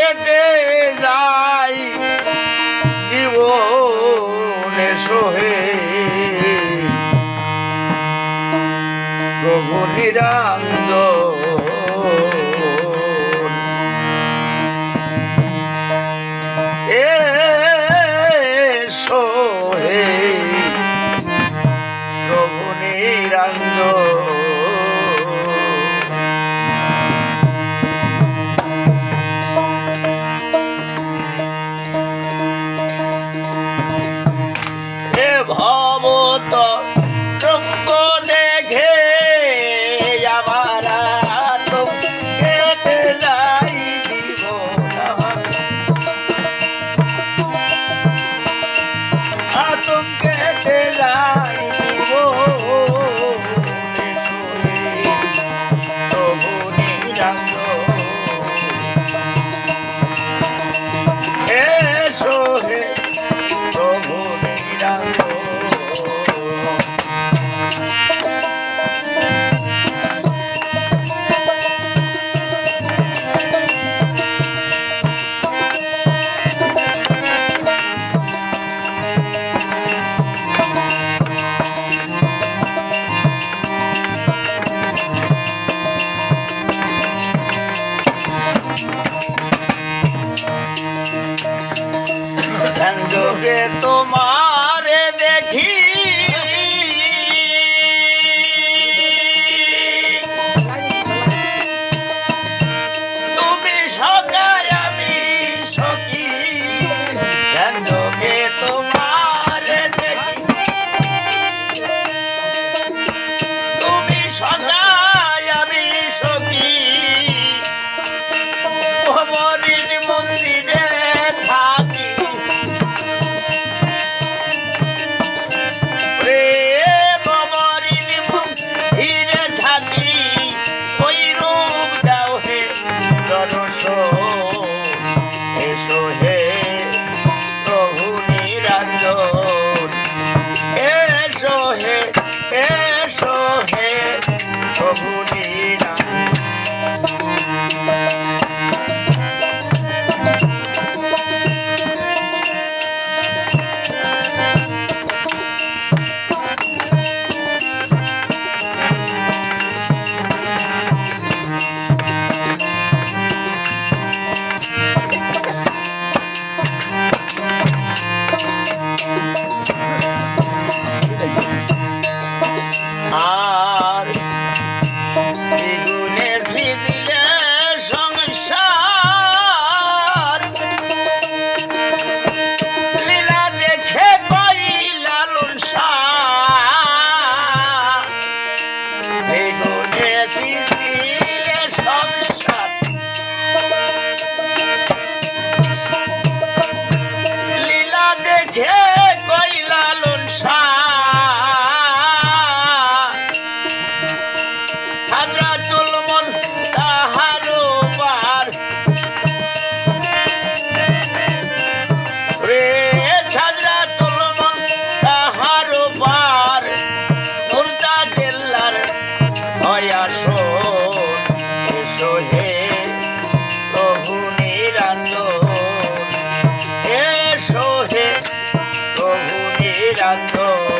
কেটে যাই জীবনে সোহে প্রভু নিরঞ্জন এ সোহে প্রভু নিরঞ্জন ভবত রঙ্গ দেখে আমার আতঙ্ক কেটে যাই আতঙ্ক কেটে যাই প্রভু নিরঞ্জন এসো হে প্রভু নিরঞ্জন যোগে তোমারে দেখি তুমি সগায় আমি সখী যোগে তোমারে দেখি তুমি সগায় আমি সখী ভবরির মন্দিরে থাকি এসো হে প্রভু নিরঞ্জন এসো হে প্রভু আর দ্বিগুণে দিলে সংসার লীলা দেখে কই লালন সার দ্বিগুণে দিলে সংসার লীলা দেখে কই লালন সার এসো হে প্রভু নিরঞ্জন এসো হে প্রভু নিরঞ্জন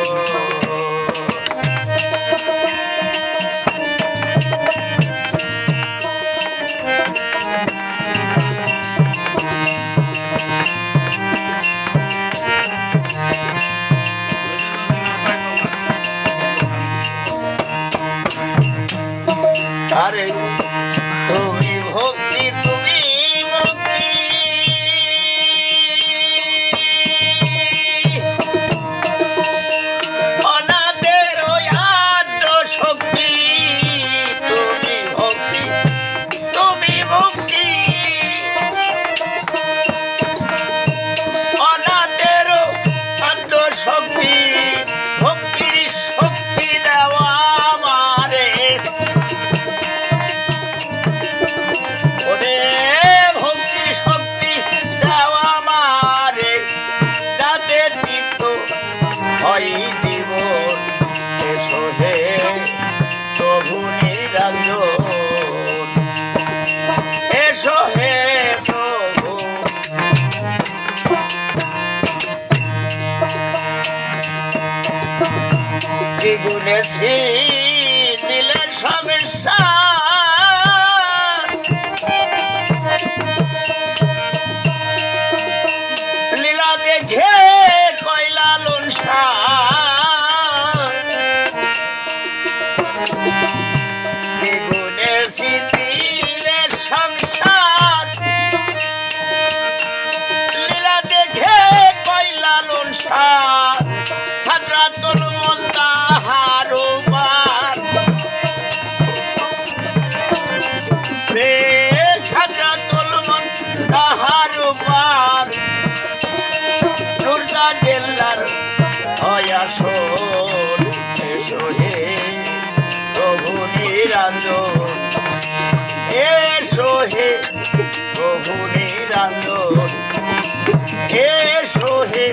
আরে তুমি ভক্তি তুমি মুক্তি অনাদের আদ্য শক্তি তুমি ভক্তি তুমি মুক্তি অনাদের আদ্য শক্তি ভক্তির শক্তি দেওয়া আমারে শুনেছি দিলে সংসার লীলা দেখে কয়লা লুনসা গুনেছি দিলে সংসার লীলা দেখে কয়লা লুনসার সাদরাতুল মুনতাহার উপর রে সাদরাতুল মুনতাহার উপর নুরদা জেলার হয়াসন এসো হে প্রভু নিরঞ্জন এসো হে প্রভু নিরঞ্জন এসো হে